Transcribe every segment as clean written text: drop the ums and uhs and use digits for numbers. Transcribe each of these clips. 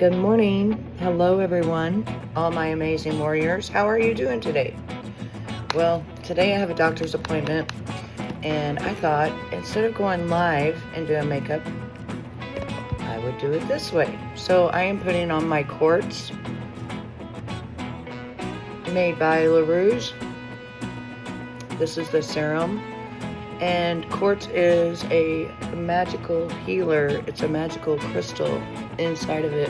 Good morning. Hello, everyone. All my amazing warriors. How are you doing today? Well, today I have a doctor's appointment, and I thought instead of going live and doing makeup, I would do it this way. So I am putting on my quartz made by Rouge. This is the serum, and quartz is a magical healer. It's a magical crystal inside of it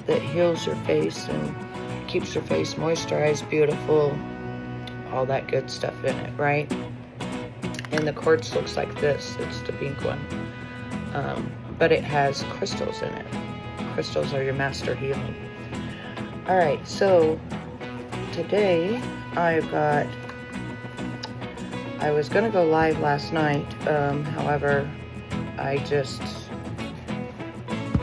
that heals your face and keeps your face moisturized, beautiful, all that good stuff in it, right? And the quartz looks like this. It's the pink one, but it has crystals in it. Crystals are your master healing. All right, so today I was gonna go live last night, however, I just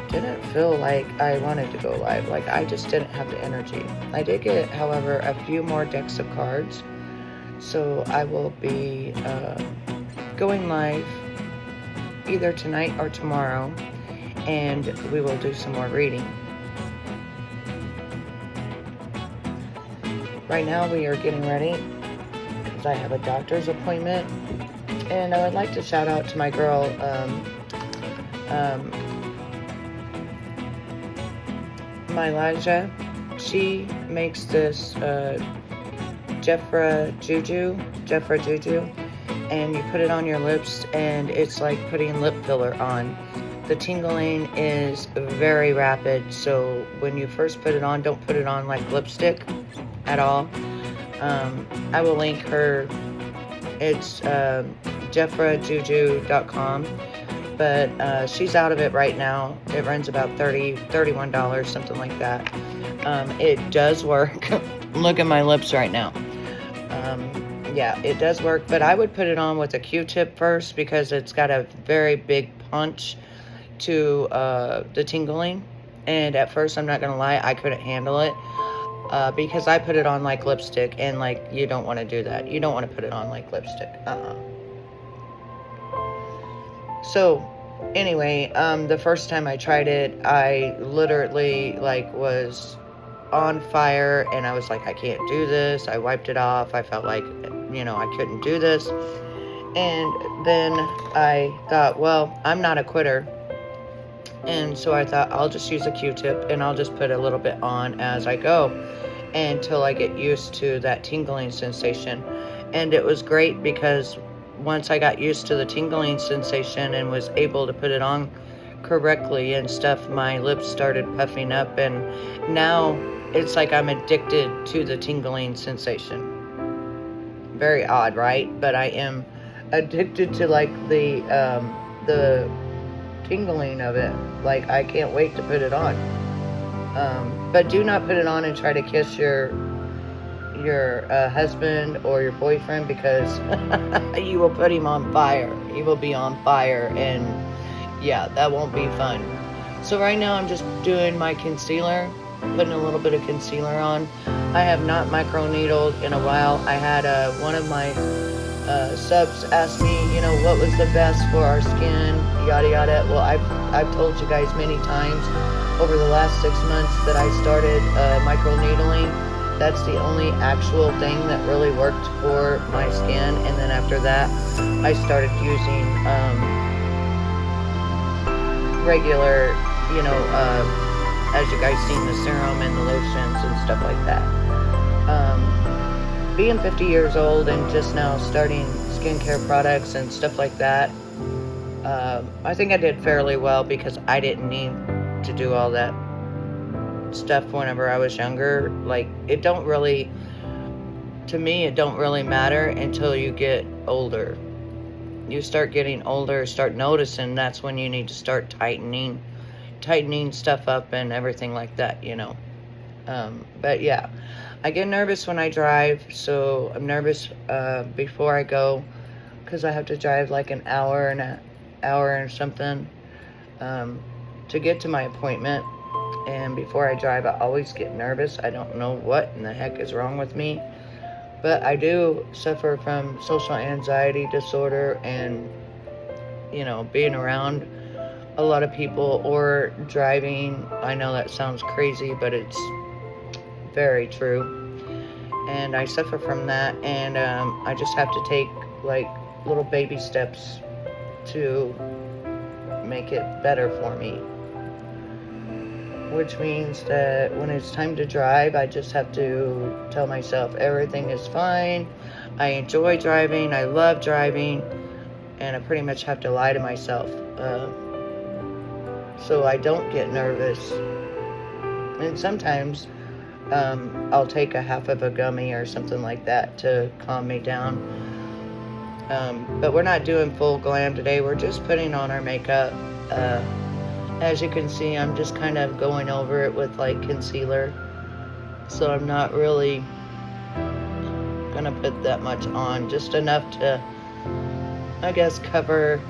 didn't feel like I wanted to go live. Like, I just didn't have the energy. I did get, however, a few more decks of cards, so I will be going live either tonight or tomorrow, and we will do some more reading. Right now we are getting ready because I have a doctor's appointment, and I would like to shout out to my girl, my Elijah. She makes this Jeffra Juju, and you put it on your lips, and it's like putting lip filler on. The tingling is very rapid, so when you first put it on, don't put it on like lipstick at all. I will link her. It's jeffrajuju.com, but she's out of it right now. It runs about $31, something like that. It does work. Look at my lips right now. Yeah, it does work, but I would put it on with a Q-tip first because it's got a very big punch to the tingling, and at first, I'm not gonna lie, I couldn't handle it because I put it on like lipstick, and like, you don't want to do that. You don't want to put it on like lipstick. So anyway, the first time I tried it, I literally like was on fire, and I was like, I can't do this. I wiped it off. I felt like, I couldn't do this. And then I thought, well, I'm not a quitter. And so I thought, I'll just use a Q-tip, and I'll just put a little bit on as I go until I get used to that tingling sensation. And it was great because once I got used to the tingling sensation and was able to put it on correctly and stuff, my lips started puffing up, and now it's like I'm addicted to the tingling sensation. Very odd, right? But I am addicted to like the tingling of it. Like, I can't wait to put it on. But do not put it on and try to kiss your husband or your boyfriend, because you will put him on fire. He will be on fire, and yeah, that won't be fun. So right now I'm just doing my concealer, putting a little bit of concealer on. I have not microneedled in a while. I had one of my subs ask me, what was the best for our skin, yada yada. Well, I've told you guys many times over the last 6 months that I started microneedling. That's the only actual thing that really worked for my skin. And then after that, I started using regular, as you guys seen, the serum and the lotions and stuff like that. Being 50 years old and just now starting skincare products and stuff like that, I think I did fairly well because I didn't need to do all that stuff whenever I was younger. Like, it don't really matter until you get older. You start getting older, start noticing, that's when you need to start tightening stuff up and everything like that, but yeah, I get nervous when I drive, so I'm nervous before I go, because I have to drive like an hour and something to get to my appointment. And before I drive, I always get nervous. I don't know what in the heck is wrong with me, but I do suffer from social anxiety disorder, and being around a lot of people, or driving. I know that sounds crazy, but it's very true. And I suffer from that, and I just have to take like little baby steps to make it better for me. Which means that when it's time to drive, I just have to tell myself everything is fine. I enjoy driving, I love driving, and I pretty much have to lie to myself so I don't get nervous. And sometimes I'll take a half of a gummy or something like that to calm me down. But we're not doing full glam today. We're just putting on our makeup. As you can see, I'm just kind of going over it with like concealer. So I'm not really gonna put that much on. Just enough to, I guess, cover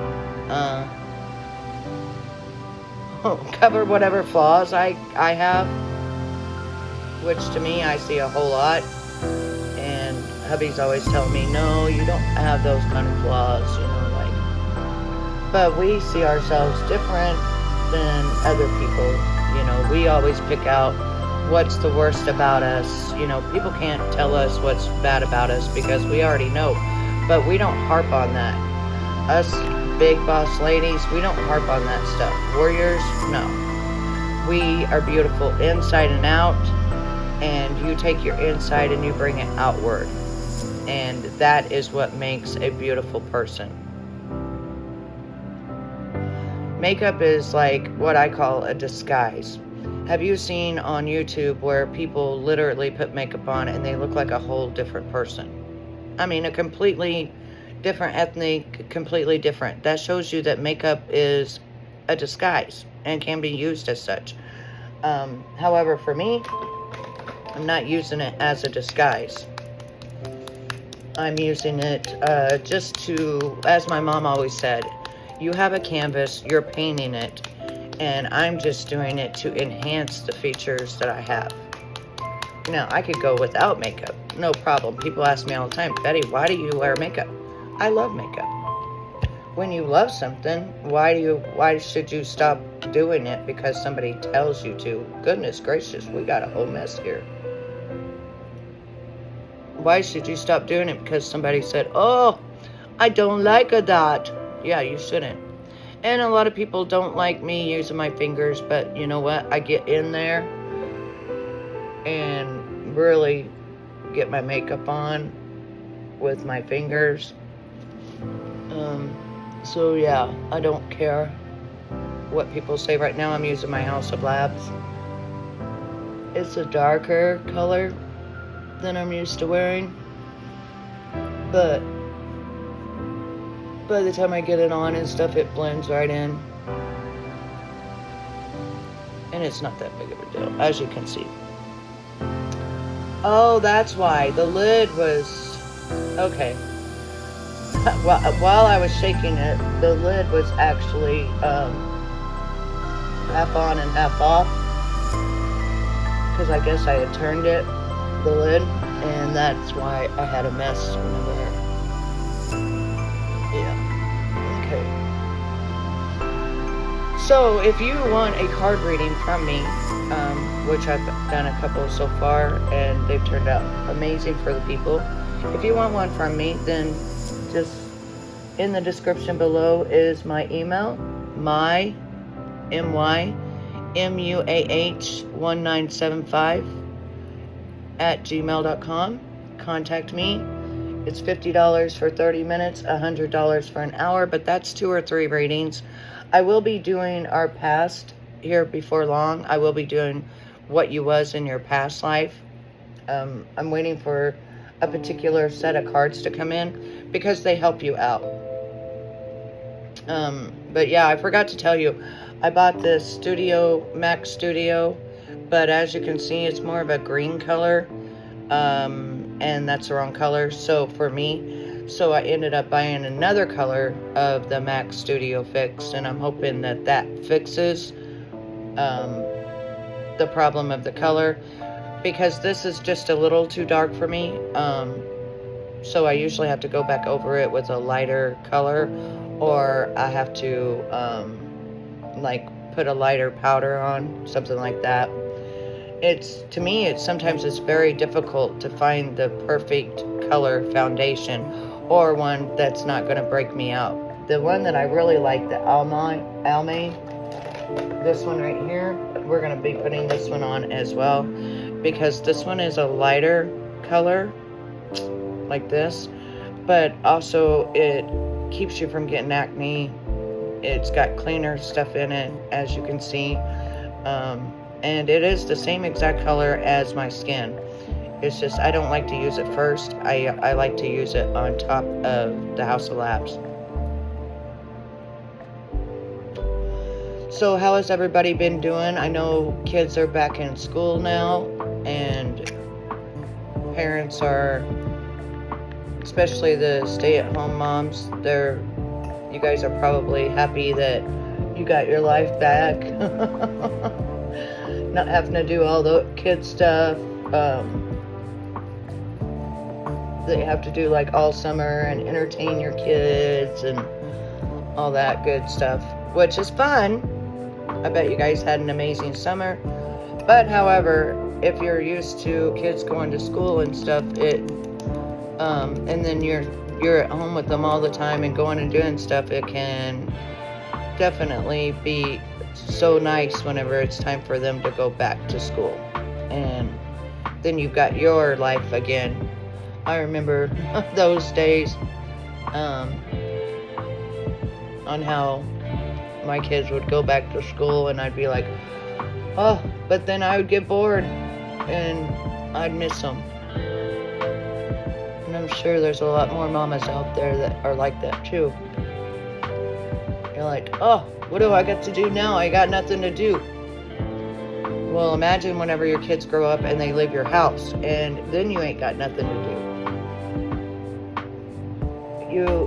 cover whatever flaws I have. Which to me, I see a whole lot. And hubby's always telling me, no, you don't have those kind of flaws, you know, like. But we see ourselves different than other people. You know, we always pick out what's the worst about us. You know, people can't tell us what's bad about us because we already know. But we don't harp on that. Us big boss ladies, we don't harp on that stuff. Warriors, no. We are beautiful inside and out. And you take your inside and you bring it outward. And that is what makes a beautiful person. Makeup is like what I call a disguise. Have you seen on YouTube where people literally put makeup on and they look like a whole different person? I mean, a completely different ethnic, completely different. That shows you that makeup is a disguise and can be used as such. However, for me, I'm not using it as a disguise. I'm using it just to, as my mom always said, you have a canvas, you're painting it, and I'm just doing it to enhance the features that I have. Now, I could go without makeup, no problem. People ask me all the time, Betty, why do you wear makeup? I love makeup. When you love something, why should you stop doing it because somebody tells you to? Goodness gracious, we got a whole mess here. Why should you stop doing it because somebody said, oh, I don't like that? Yeah, you shouldn't. And a lot of people don't like me using my fingers, but you know what? I get in there and really get my makeup on with my fingers. So yeah, I don't care what people say. Right now I'm using my House of Labs. It's a darker color than I'm used to wearing, but by the time I get it on and stuff, it blends right in, and it's not that big of a deal, as you can see. Oh, that's why the lid was okay. While I was shaking it, the lid was actually half on and half off, because I guess I had turned it, the lid, and that's why I had a mess whenever. Yeah. Okay. So if you want a card reading from me, which I've done a couple so far and they've turned out amazing for the people, if you want one from me, then just in the description below is my email, mymuah1975 @gmail.com. Contact me. It's $50 for 30 minutes, $100 for an hour, but that's 2 or 3 readings. I will be doing our past here before long. I will be doing what you was in your past life. I'm waiting for a particular set of cards to come in because they help you out. But yeah, I forgot to tell you, I bought this Studio, Mac Studio, but as you can see, it's more of a green color, and that's the wrong color, so for me, so I ended up buying another color of the Mac Studio Fix, and I'm hoping that that fixes the problem of the color, because this is just a little too dark for me, so I usually have to go back over it with a lighter color, or I have to like put a lighter powder on, something like that. To me, sometimes it's very difficult to find the perfect color foundation, or one that's not going to break me out. The one that I really like, the Almay, this one right here, we're going to be putting this one on as well, because this one is a lighter color, like this, but also it keeps you from getting acne. It's got cleaner stuff in it, as you can see. And it is the same exact color as my skin. It's just I don't like to use it first. I like to use it on top of the House of Labs. So how has everybody been doing? I know kids are back in school now, and parents are, especially the stay-at-home moms, you guys are probably happy that you got your life back. Not having to do all the kid stuff that you have to do like all summer and entertain your kids and all that good stuff, which is fun. I bet you guys had an amazing summer. But however, if you're used to kids going to school and stuff, and then you're at home with them all the time and going and doing stuff, it can definitely be so nice whenever it's time for them to go back to school. And then you've got your life again. I remember those days on how my kids would go back to school, and I'd be like, oh, but then I would get bored and I'd miss them. And I'm sure there's a lot more mamas out there that are like that too. You're like, oh, what do I got to do now? I got nothing to do. Well, imagine whenever your kids grow up and they leave your house, and then you ain't got nothing to do.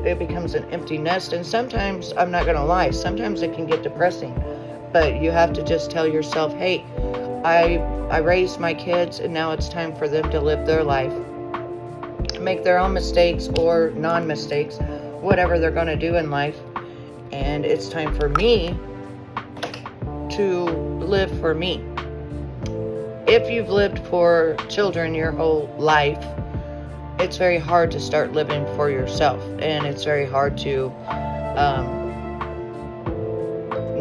It becomes an empty nest, and sometimes, I'm not gonna lie, sometimes it can get depressing. But you have to just tell yourself, hey, I raised my kids, and now it's time for them to live their life, make their own mistakes or non-mistakes, whatever they're gonna do in life. And it's time for me to live for me. If you've lived for children your whole life, it's very hard to start living for yourself. And it's very hard to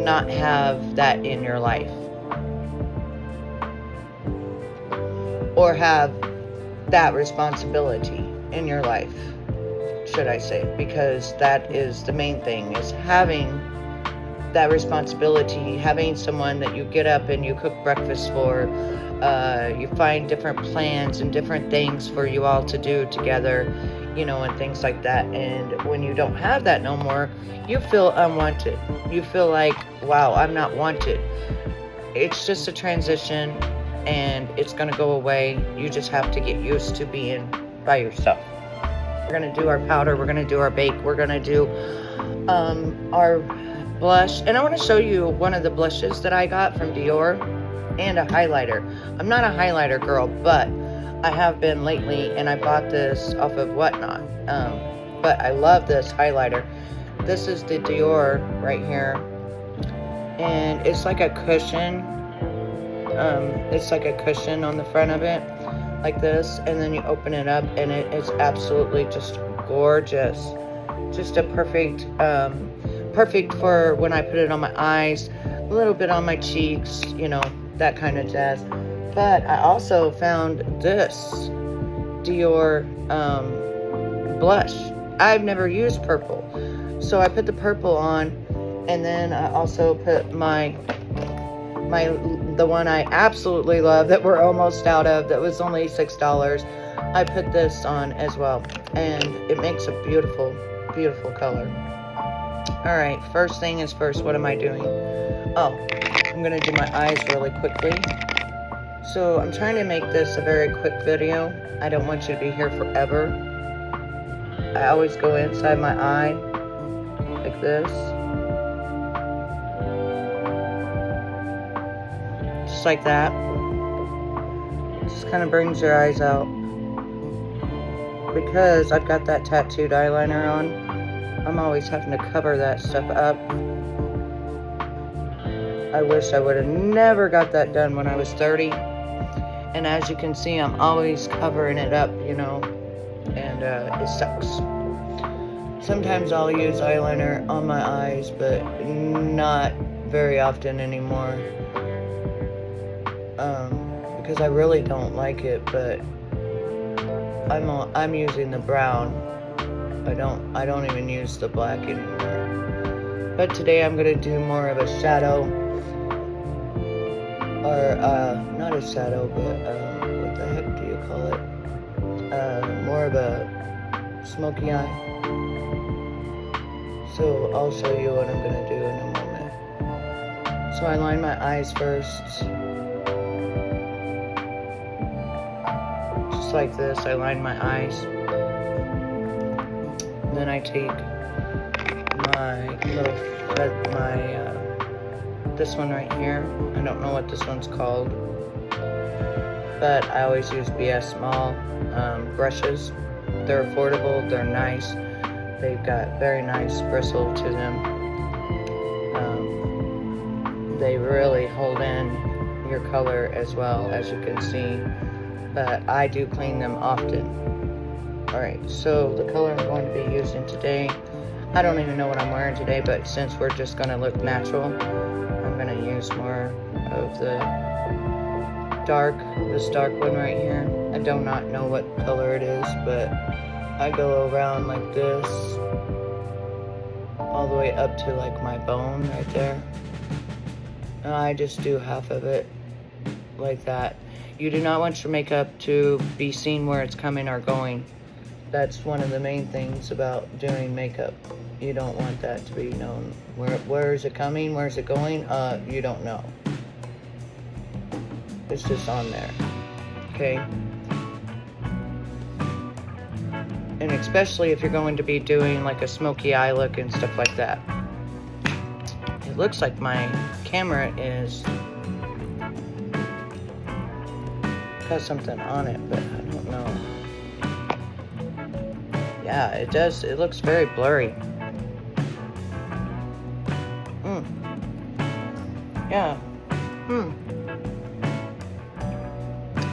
not have that in your life. Or have that responsibility in your life, should I say, because that is the main thing, is having that responsibility, having someone that you get up and you cook breakfast for, you find different plans and different things for you all to do together, and things like that. And when you don't have that no more, you feel unwanted. You feel like, wow, I'm not wanted. It's just a transition, and it's going to go away. You just have to get used to being by yourself. We're going to do our powder, we're going to do our bake, we're going to do our blush. And I want to show you one of the blushes that I got from Dior, and a highlighter. I'm not a highlighter girl, but I have been lately, and I bought this off of Whatnot. But I love this highlighter. This is the Dior right here, and it's like a cushion. It's like a cushion on the front of it, like this, and then you open it up, and it is absolutely just gorgeous. Just a perfect for when I put it on my eyes, a little bit on my cheeks, that kind of jazz. But I also found this Dior blush. I've never used purple, so I put the purple on, and then I also put the one I absolutely love that we're almost out of, that was only $6. I put this on as well, and it makes a beautiful, beautiful color. All right, first thing is first, what am I doing? Oh, I'm gonna do my eyes really quickly. So I'm trying to make this a very quick video. I don't want you to be here forever. I always go inside my eye like this. Just like that. Just kind of brings your eyes out. Because I've got that tattooed eyeliner on, I'm always having to cover that stuff up. I wish I would have never got that done when I was 30. And as you can see, I'm always covering it up, you know, and it sucks. Sometimes I'll use eyeliner on my eyes, but not very often anymore. Because I really don't like it, but I'm using the brown. I don't even use the black anymore. But today I'm gonna do more of a shadow, or not a shadow, but what the heck do you call it? More of a smoky eye. So I'll show you what I'm gonna do in a moment. So I line my eyes first. Just like this, I line my eyes. Then I take my little, this one right here. I don't know what this one's called, but I always use BS Small brushes. They're affordable, they're nice. They've got very nice bristle to them. They really hold in your color as well, as you can see, but I do clean them often. Alright, so the color I'm going to be using today, I don't even know what I'm wearing today, but since we're just going to look natural, I'm going to use more of this dark one right here. I do not know what color it is, but I go around like this, all the way up to like my bone right there. And I just do half of it like that. You do not want your makeup to be seen where it's coming or going. That's one of the main things about doing makeup. You don't want that to be known. Where is it coming? Where is it going? You don't know. It's just on there. Okay? And especially if you're going to be doing like a smoky eye look and stuff like that. It looks like my camera got something on it, but I don't know. Yeah, it does. It looks very blurry. Yeah.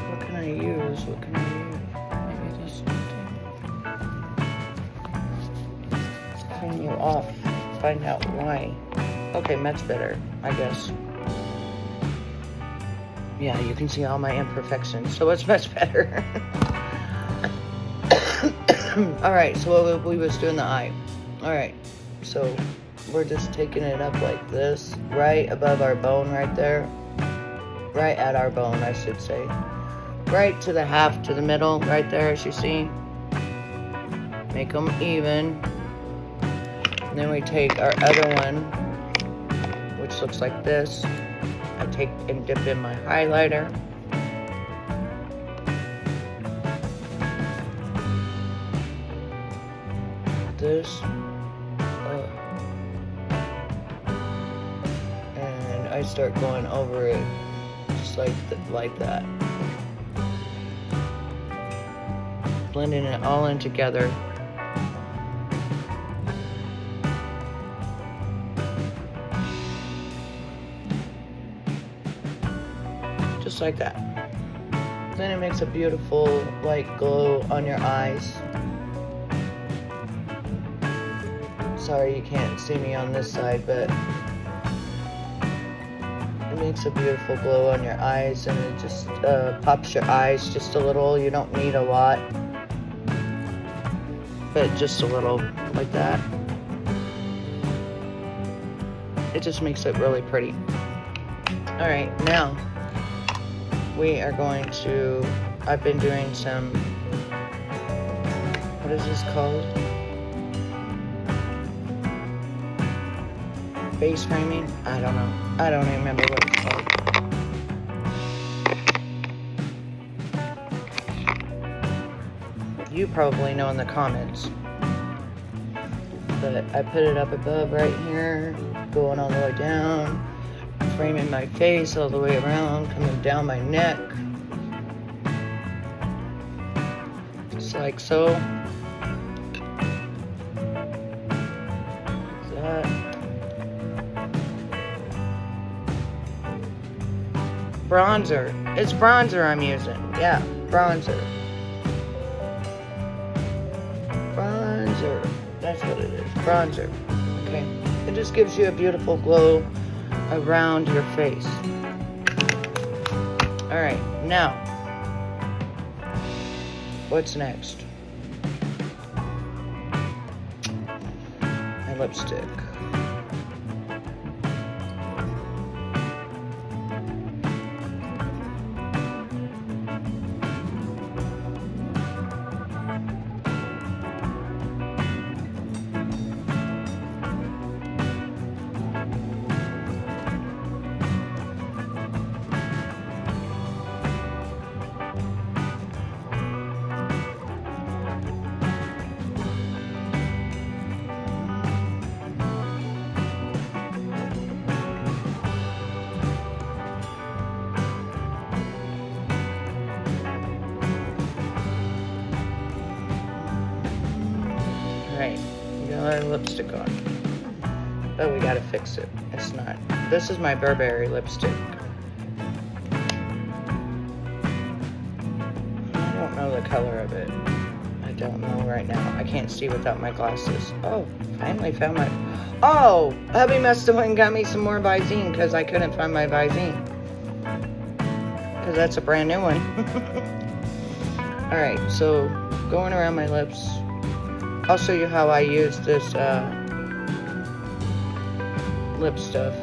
What can I use? Maybe this one. Let's clean you off. Find out why. Okay, much better, I guess. Yeah, you can see all my imperfections, so it's much better. Alright, so we was doing the eye. Alright, so we're just taking it up like this, right above our bone right there. Right at our bone, I should say. Right to the half, to the middle, right there, as you see. Make them even. And then we take our other one, which looks like this. I take and dip in my highlighter. This. And I start going over it just like that. Blending it all in together. Just like that. Then it makes a beautiful light glow on your eyes. Sorry you can't see me on this side, but it makes a beautiful glow on your eyes, and it just pops your eyes just a little. You don't need a lot, but just a little, like that. It just makes it really pretty. Alright, now we are going to, I've been doing some, what is this called? Face framing? I don't know. I don't even remember what it's called. You probably know in the comments. But I put it up above right here, going all the way down, framing my face all the way around, coming down my neck. Just like so. Like that. Bronzer. It's bronzer I'm using. Yeah, bronzer. Bronzer. That's what it is. Bronzer. Okay. It just gives you a beautiful glow around your face. Alright, now, what's next? My lipstick. Alright, we got our lipstick on. But we gotta fix it. It's not. This is my Burberry lipstick. I don't know the color of it. I don't know right now. I can't see without my glasses. Oh, finally found my... Oh! Hubby must have went and got me some more Visine because I couldn't find my Visine. Because that's a brand new one. Alright, so going around my lips. I'll show you how I use this lip stuff.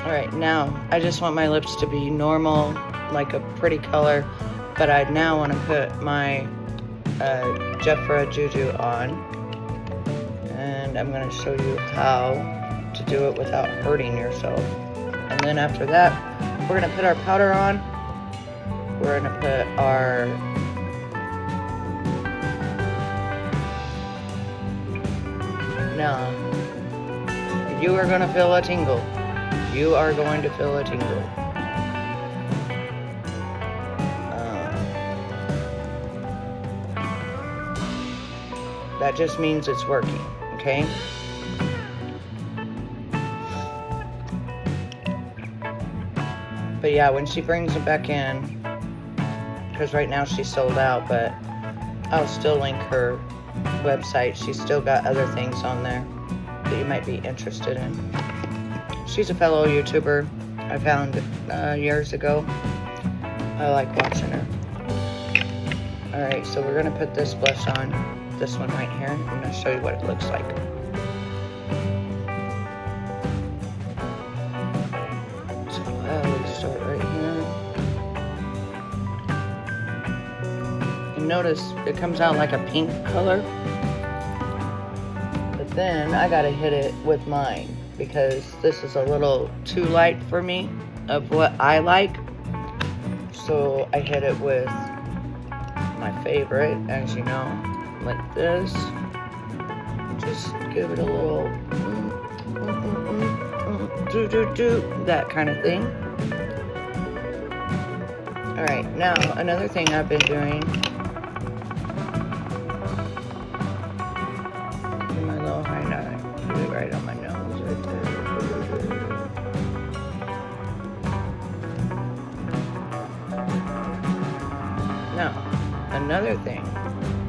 Alright, now I just want my lips to be normal, like a pretty color, but I now want to put my Jeffra Juju on, and I'm going to show you how to do it without hurting yourself. And then after that, we're going to put our powder on. We're going to put our now you are going to feel a tingle. You are going to feel a tingle. That just means it's working, okay? But yeah, when she brings it back in, because right now she's sold out, but I'll still link her website. She's still got other things on there that you might be interested in. She's a fellow YouTuber I found years ago. I like watching her. Alright, so we're going to put this blush on. This one right here. I'm going to show you what it looks like. So I'll start right here. And notice it comes out like a pink color. But then I got to hit it with mine, because this is a little too light for me of what I like. So I hit it with my favorite, as you know, like this. Just give it a little that kind of thing. Alright, now another thing I've been doing, my little highlight, put it right on my nose right there. Now, another thing,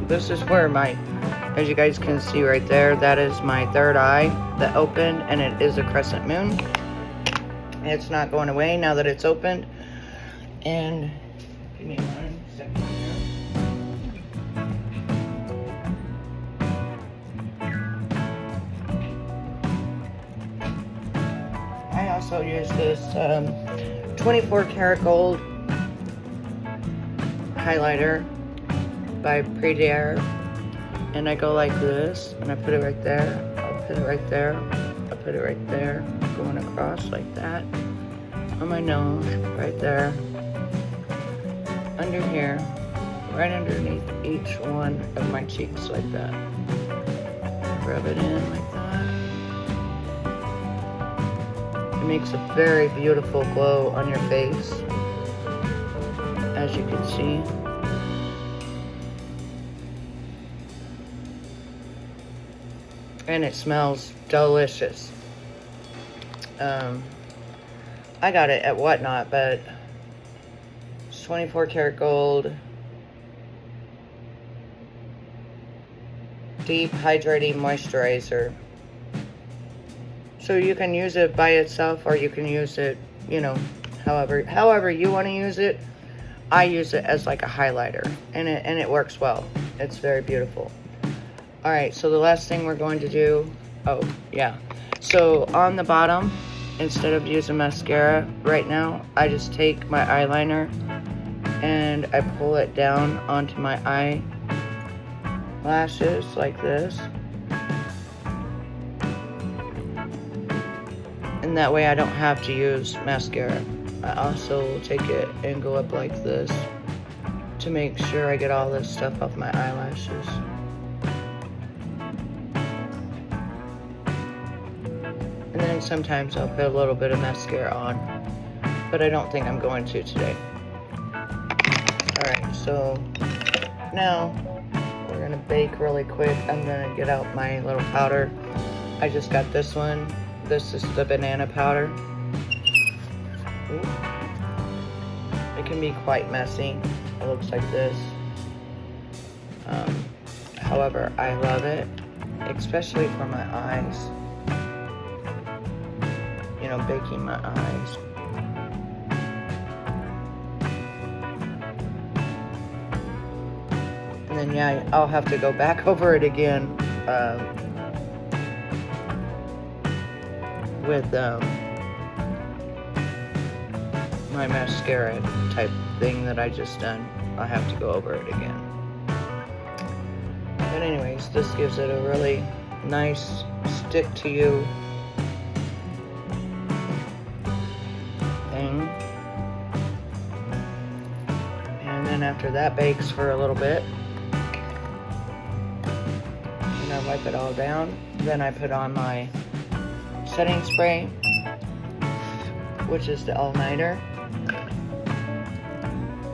this is where my, as you guys can see right there, that is my third eye that opened, and it is a crescent moon. It's not going away now that it's opened. And give me 1 second here. I also use this 24 karat gold highlighter by Predier, and I go like this, and I put it right there, I'll put it right there, I'll put it right there, going across like that, on my nose, right there, under here, right underneath each one of my cheeks like that. rub it in like that. It makes a very beautiful glow on your face, as you can see. And it smells delicious. I got it at Whatnot, but it's 24 karat gold, deep hydrating moisturizer. So you can use it by itself, or you can use it, you know, however you want to use it. I use it as like a highlighter, and it works well. It's very beautiful. All right, so the last thing we're going to do, oh yeah, so on the bottom, instead of using mascara right now, I just take my eyeliner and I pull it down onto my eyelashes like this. And that way I don't have to use mascara. I also will take it and go up like this to make sure I get all this stuff off my eyelashes. And then sometimes I'll put a little bit of mascara on, but I don't think I'm going to today. Alright, so now we're gonna bake really quick. I'm gonna get out my little powder. I just got this one. This is the banana powder. Ooh. It can be quite messy. It looks like this. However, I love it, especially for my eyes. You know, baking my eyes. And then yeah, I'll have to go back over it again with my mascara type thing that I just done. I'll have to go over it again. But anyways, this gives it a really nice stick to you thing. And then after that bakes for a little bit, and I wipe it all down. Then I put on my setting spray, which is the all-nighter.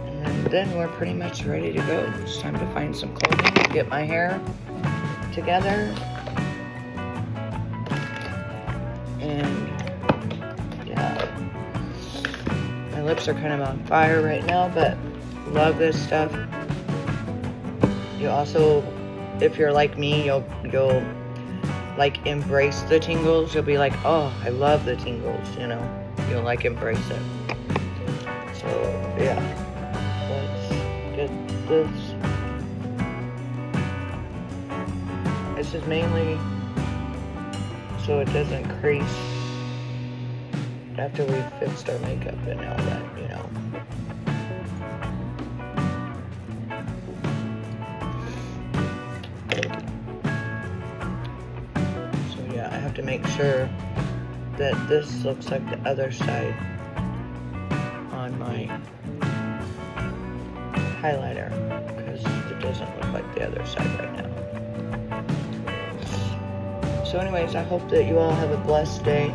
And then we're pretty much ready to go. It's time to find some clothing, get my hair together. And yeah, my lips are kind of on fire right now, but love this stuff. You also, if you're like me, you'll like embrace the tingles. You'll be like, oh, I love the tingles, you know. You'll like embrace it. So yeah, let's get this. This is mainly so it doesn't crease after we've fixed our makeup and all that, you know. I have to make sure that this looks like the other side on my highlighter, because it doesn't look like the other side right now. So anyways, I hope that you all have a blessed day.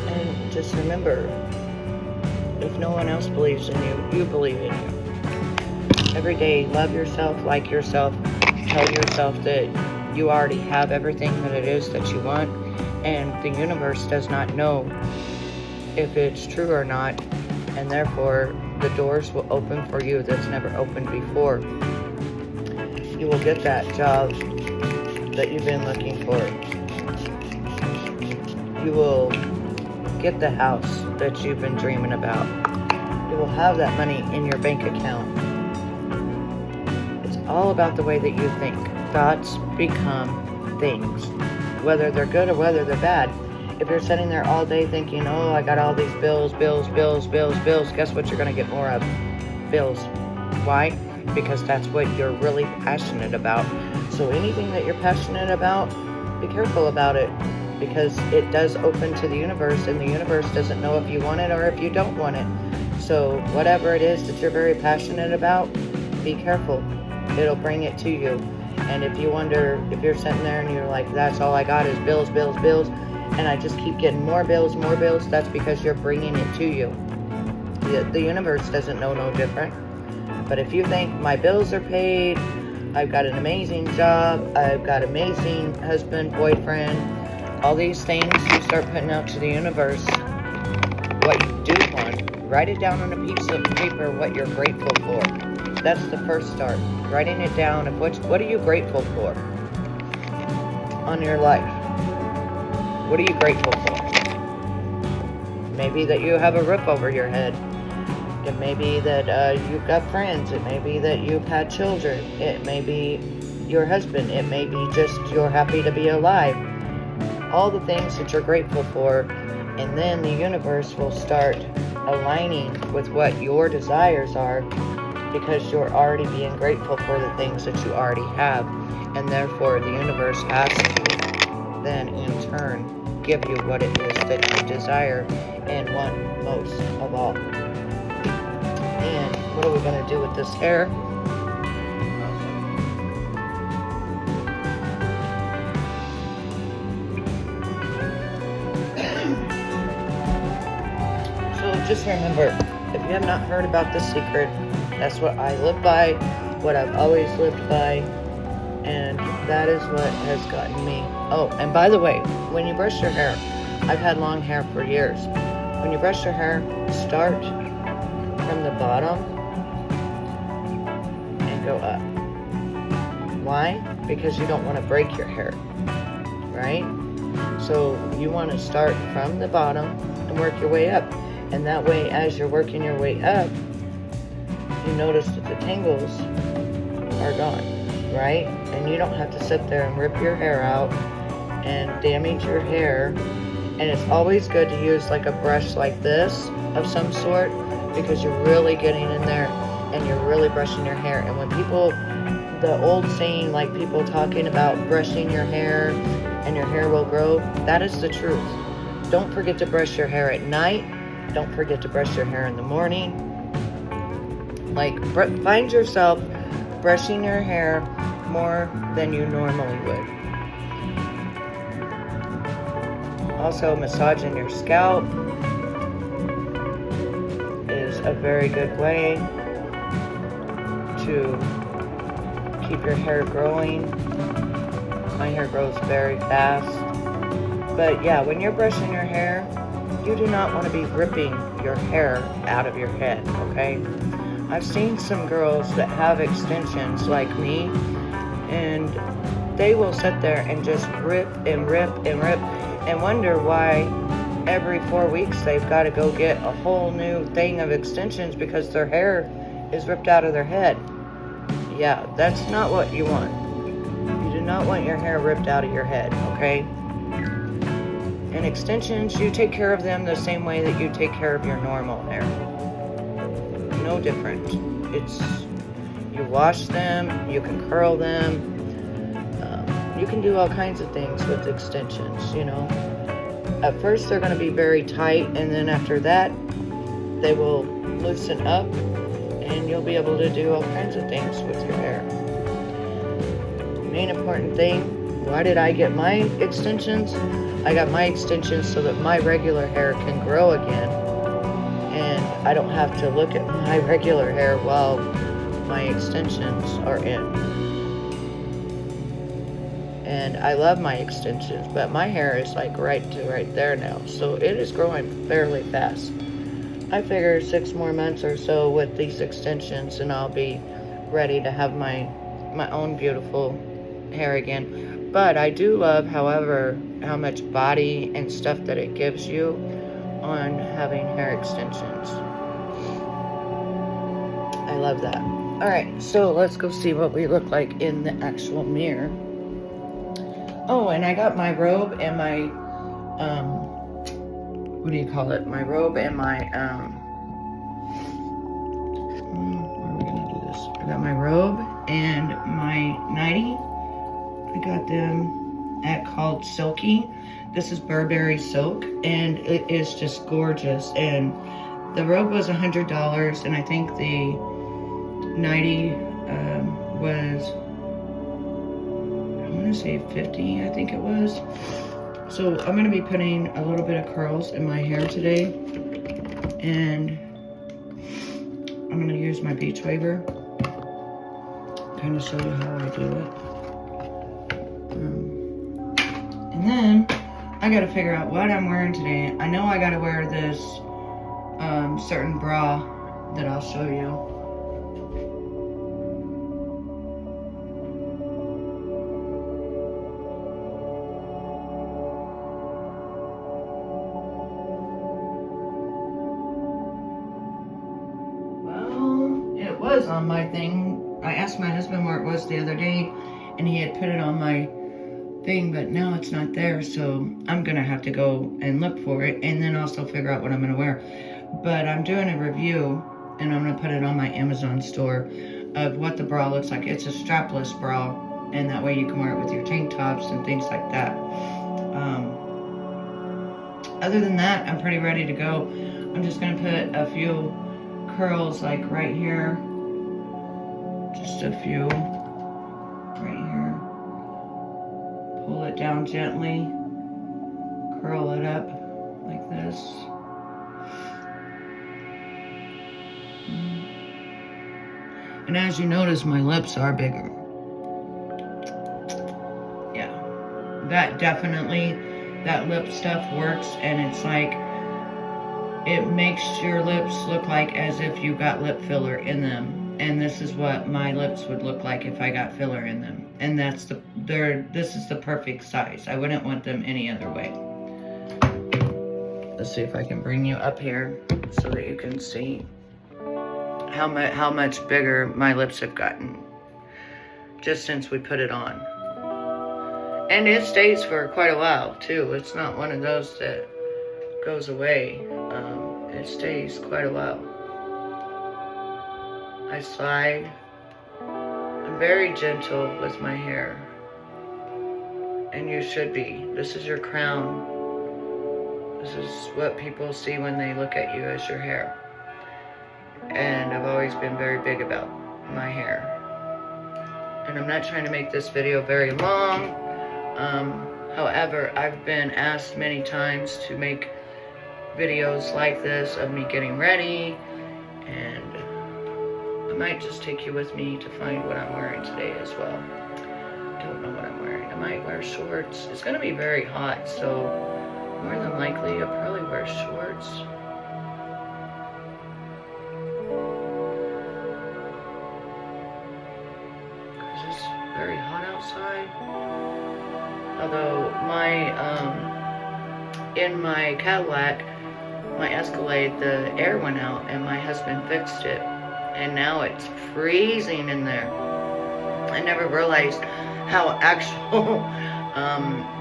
And just remember, if no one else believes in you, you believe in you. Every day, love yourself, like yourself, tell yourself that you already have everything that it is that you want, and the universe does not know if it's true or not, and therefore the doors will open for you that's never opened before. You will get that job that you've been looking for. You will get the house that you've been dreaming about. You will have that money in your bank account. It's all about the way that you think. Thoughts become things, whether they're good or whether they're bad. If you're sitting there all day thinking, oh, I got all these bills, guess what you're going to get more of? Bills. Why? Because that's what you're really passionate about. So anything that you're passionate about, be careful about it, because it does open to the universe, and the universe doesn't know if you want it or if you don't want it. So whatever it is that you're very passionate about, be careful. It'll bring it to you. And if you wonder, if you're sitting there and you're like, that's all I got is bills, bills, bills, and I just keep getting more bills, that's because you're bringing it to you. The universe doesn't know no different. But if you think my bills are paid, I've got an amazing job, I've got amazing husband, boyfriend, all these things, you start putting out to the universe what you do want. Write it down on a piece of paper what you're grateful for. That's the first start. Writing it down of what are you grateful for on your life? What are you grateful for? Maybe that you have a roof over your head. It may be that you've got friends. It may be that you've had children. It may be your husband. It may be just you're happy to be alive. All the things that you're grateful for, and then the universe will start aligning with what your desires are, because you're already being grateful for the things that you already have, and therefore the universe has to then in turn give you what it is that you desire and want most of all. And what are we going to do with this hair? So just remember, if you have not heard about The Secret, that's what I live by, what I've always lived by, and that is what has gotten me. Oh, and by the way, when you brush your hair, I've had long hair for years. When you brush your hair, start from the bottom and go up. Why? Because you don't want to break your hair, right? So you want to start from the bottom and work your way up. And that way, as you're working your way up, you notice that the tangles are gone, right? And you don't have to sit there and rip your hair out and damage your hair. And it's always good to use like a brush like this of some sort, because you're really getting in there and you're really brushing your hair. And when people, the old saying, like people talking about brushing your hair and your hair will grow, that is the truth. Don't forget to brush your hair at night. Don't forget to brush your hair in the morning. Like, find yourself brushing your hair more than you normally would. Also, massaging your scalp is a very good way to keep your hair growing. My hair grows very fast. But yeah, when you're brushing your hair, you do not want to be ripping your hair out of your head, okay? I've seen some girls that have extensions like me, and they will sit there and just rip and rip and rip and wonder why every 4 weeks they've got to go get a whole new thing of extensions because their hair is ripped out of their head. Yeah, that's not what you want. You do not want your hair ripped out of your head, okay? And extensions, you take care of them the same way that you take care of your normal hair. No different. It's, you wash them, you can curl them, you can do all kinds of things with extensions, you know. At first they're going to be very tight, and then after that they will loosen up and you'll be able to do all kinds of things with your hair. Main important thing, why did I get my extensions? I got my extensions so that my regular hair can grow again, and I don't have to look at my regular hair while my extensions are in. And I love my extensions, but my hair is like right there now, so it is growing fairly fast. I figure 6 more months or so with these extensions and I'll be ready to have my own beautiful hair again. But I do love, however, how much body and stuff that it gives you on having hair extensions. I love that. Alright, so let's go see what we look like in the actual mirror. Oh, and I got my robe and my, what do you call it? My robe and my, how are we going to do this? I got my robe and my nightie. I got them at called Silky. This is Burberry Silk, and it is just gorgeous. And the robe was $100, and I think the nightie was to say 50, I think it was. So I'm going to be putting a little bit of curls in my hair today. And I'm going to use my beach waver. Kind of show you how I do it. And then I got to figure out what I'm wearing today. I know I got to wear this certain bra that I'll show you. Was on my thing. I asked my husband where it was the other day, and he had put it on my thing, but now it's not there, so I'm gonna have to go and look for it, and then also figure out what I'm gonna wear. But I'm doing a review, and I'm gonna put it on my Amazon store of what the bra looks like. It's a strapless bra, and that way you can wear it with your tank tops and things like that. Other than that, I'm pretty ready to go. I'm just gonna put a few curls like right here. Just a few right here. Pull it down gently. Curl it up like this. And as you notice, my lips are bigger. Yeah. That definitely, that lip stuff works, and it's like, it makes your lips look like as if you got lip filler in them. And this is what my lips would look like if I got filler in them. And that's this is the perfect size. I wouldn't want them any other way. Let's see if I can bring you up here so that you can see how much bigger my lips have gotten just since we put it on. And it stays for quite a while too. It's not one of those that goes away. It stays quite a while. I slide. I'm very gentle with my hair. And you should be. This is your crown. This is what people see when they look at you as your hair. And I've always been very big about my hair. And I'm not trying to make this video very long. However, I've been asked many times to make videos like this of me getting ready, and I might just take you with me to find what I'm wearing today as well. Don't know what I'm wearing. I might wear shorts. It's going to be very hot, so more than likely I'll probably wear shorts. It's very hot outside. Although in my Cadillac, my Escalade, the air went out and my husband fixed it. And now it's freezing in there. I never realized how actual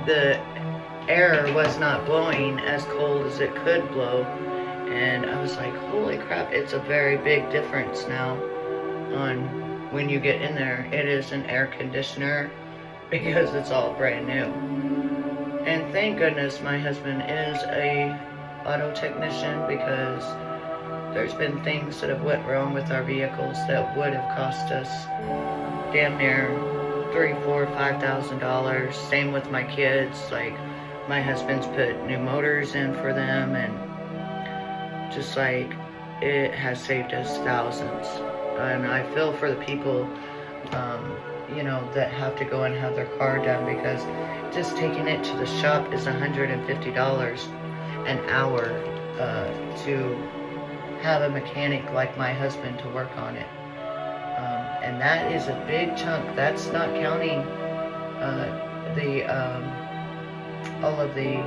the air was not blowing as cold as it could blow. And I was like, holy crap, it's a very big difference now on when you get in there. It is an air conditioner because it's all brand new. And thank goodness my husband is a auto technician, because there's been things that have went wrong with our vehicles that would have cost us damn near $3,000, $4,000, $5,000. Same with my kids. Like, my husband's put new motors in for them, and just like, it has saved us thousands. And I feel for the people, you know, that have to go and have their car done, because just taking it to the shop is $150 an hour to have a mechanic like my husband to work on it. And that is a big chunk. That's not counting all of the,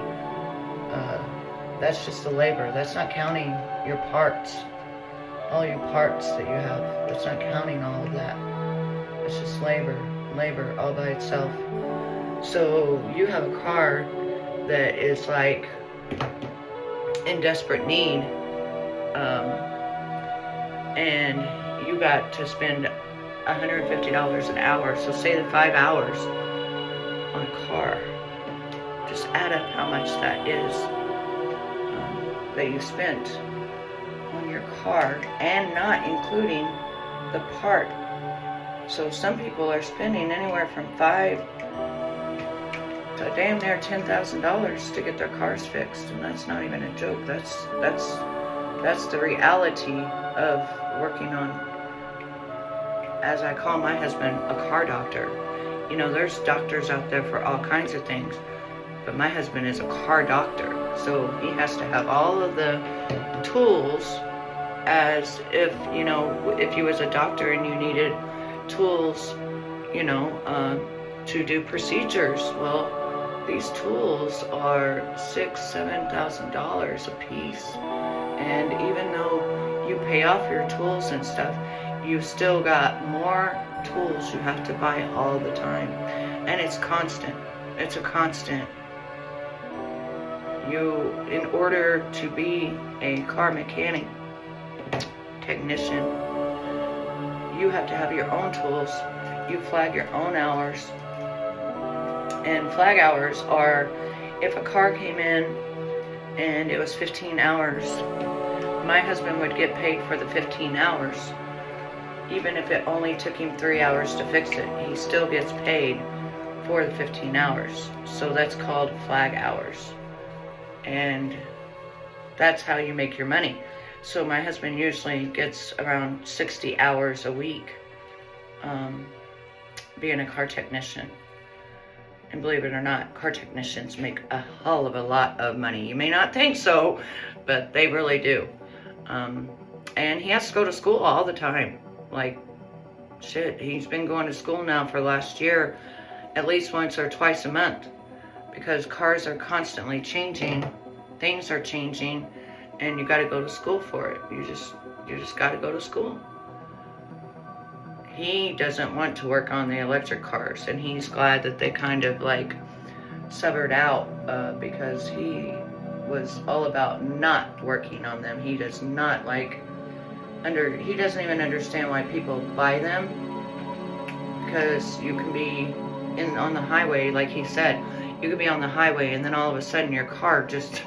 that's just the labor. That's not counting your parts, all your parts that you have. That's not counting all of that. It's just labor all by itself. So you have a car that is like in desperate need, and you got to spend $150 an hour. So say the 5 hours on a car. Just add up how much that is that you spent on your car, and not including the part. So some people are spending anywhere from $5,000 a damn near $10,000 to get their cars fixed, and that's not even a joke. That's the reality of working on, as I call my husband, a car doctor. You know, there's doctors out there for all kinds of things, but my husband is a car doctor, so he has to have all of the tools, as if, you know, if you was a doctor and you needed tools, you know, to do procedures. Well, these tools are $6,000-$7,000 a piece, and even though you pay off your tools and stuff, you still got more tools you have to buy all the time, and it's constant. It's a constant. You, in order to be a car mechanic technician, you have to have your own tools. You flag your own hours, and flag hours are, if a car came in and it was 15 hours, my husband would get paid for the 15 hours. Even if it only took him 3 hours to fix it, he still gets paid for the 15 hours. So that's called flag hours. And that's how you make your money. So my husband usually gets around 60 hours a week being a car technician. And believe it or not, car technicians make a hell of a lot of money. You may not think so, but they really do. And he has to go to school all the time. Like, shit, he's been going to school now for last year, at least once or twice a month, because cars are constantly changing, things are changing, and you got to go to school for it. You just got to go to school. He doesn't want to work on the electric cars, and he's glad that they kind of like severed out, because he was all about not working on them. He does not like he doesn't even understand why people buy them, because you can be on the highway, like he said, you could be on the highway and then all of a sudden your car just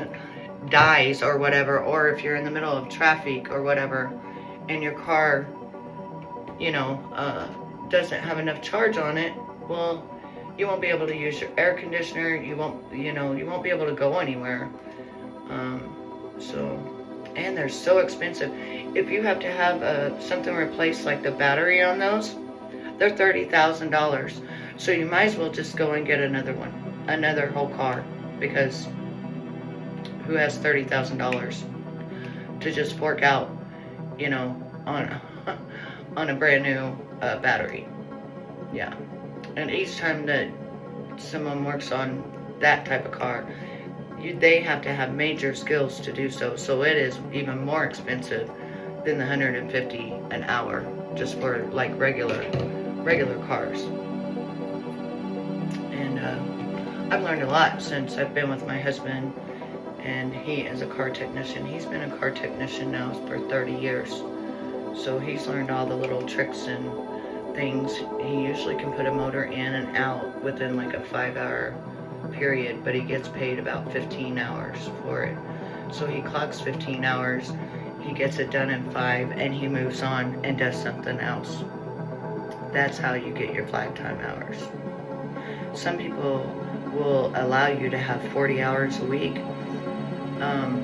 dies or whatever, or if you're in the middle of traffic or whatever and your car, you know, doesn't have enough charge on it, well, you won't be able to use your air conditioner, you won't be able to go anywhere. And they're so expensive. If you have to have something replaced, like the battery on those, they're $30,000. So you might as well just go and get another one, another whole car, because who has $30,000 to just fork out, you know, on a brand new battery? Yeah. And each time that someone works on that type of car, they have to have major skills to do so. So it is even more expensive than the $150 an hour just for like regular cars. And I've learned a lot since I've been with my husband, and he is a car technician. He's been a car technician now for 30 years. So he's learned all the little tricks and things. He usually can put a motor in and out within like a 5-hour period, but he gets paid about 15 hours for it. So he clocks 15 hours, he gets it done in 5, and he moves on and does something else. That's how you get your flag time hours. Some people will allow you to have 40 hours a week,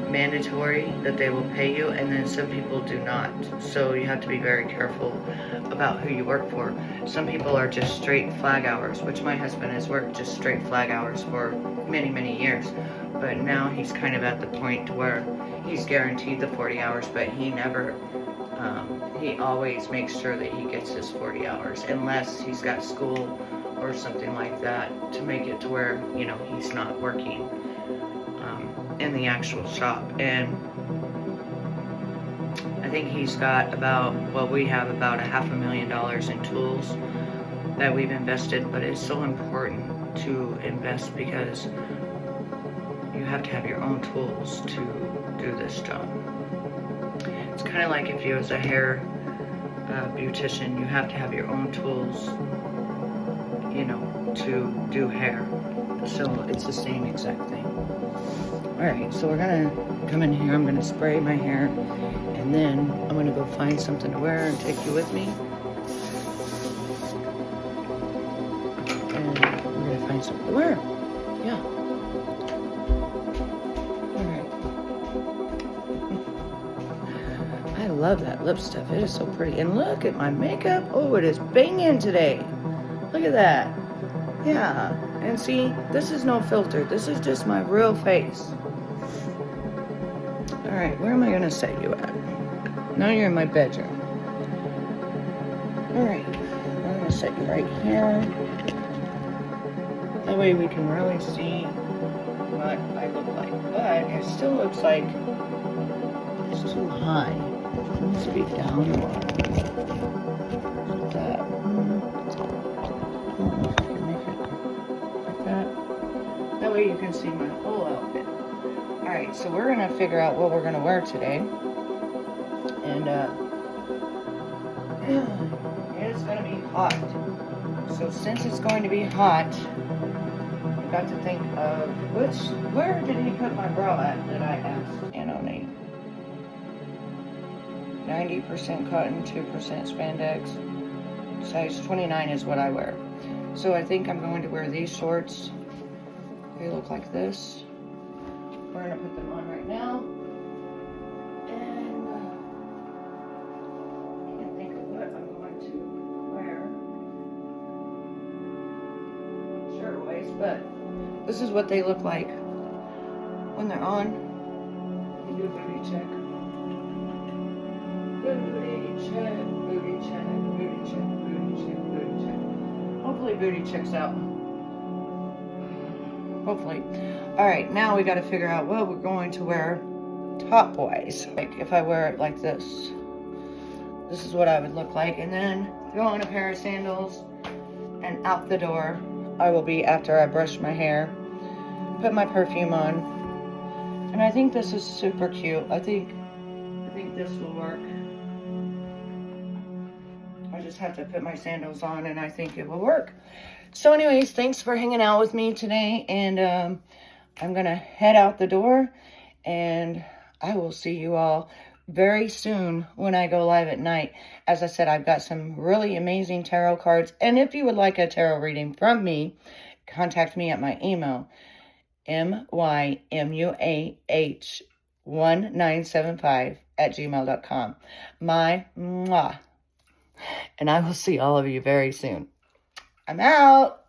mandatory, that they will pay you, and then some people do not. So you have to be very careful about who you work for. Some people are just straight flag hours, which my husband has worked just straight flag hours for many, many years. But now he's kind of at the point where he's guaranteed the 40 hours, but he never, he always makes sure that he gets his 40 hours, unless he's got school or something like that to make it to where, you know, he's not working in the actual shop. And I think he's got we have about $500,000 in tools that we've invested, but it's so important to invest because you have to have your own tools to do this job. It's kind of like if you was a hair beautician, you have to have your own tools, you know, to do hair. So it's the same exact thing. Alright, so we're gonna come in here, I'm gonna spray my hair, and then I'm gonna go find something to wear and take you with me. And we're gonna find something to wear. Yeah. Alright. I love that lip stuff. It is so pretty. And look at my makeup. Oh, it is banging today. Look at that. Yeah. And see, this is no filter. This is just my real face. Alright, where am I going to set you at? Now you're in my bedroom. Alright, I'm going to set you right here. That way we can really see what I look like. But it still looks like it's too high. It needs to be down more. Like that. I don't know if I can make it like that. That way you can see my whole outfit. Alright, so we're going to figure out what we're going to wear today. And, it's going to be hot. So since it's going to be hot, I've got to think of where did he put my bra at that I asked? Anonate. 90% cotton, 2% spandex. Size 29 is what I wear. So I think I'm going to wear these shorts. They look like this. We're going to put them on right now. And I can't think of what I'm going to wear. Shirt waist, but this is what they look like when they're on. You do a booty check. Booty check, booty check, booty check, booty check, booty check. Hopefully booty checks out. Hopefully. Alright, now we got to figure out what we're going to wear top-wise. Like, if I wear it like this. This is what I would look like. And then throw on a pair of sandals. And out the door I will be after I brush my hair. Put my perfume on. And I think this is super cute. I think this will work. I just have to put my sandals on and I think it will work. So anyways, thanks for hanging out with me today. And I'm going to head out the door. And I will see you all very soon when I go live at night. As I said, I've got some really amazing tarot cards. And if you would like a tarot reading from me, contact me at my email. mymuah1975@gmail.com. My mwah. And I will see all of you very soon. I'm out.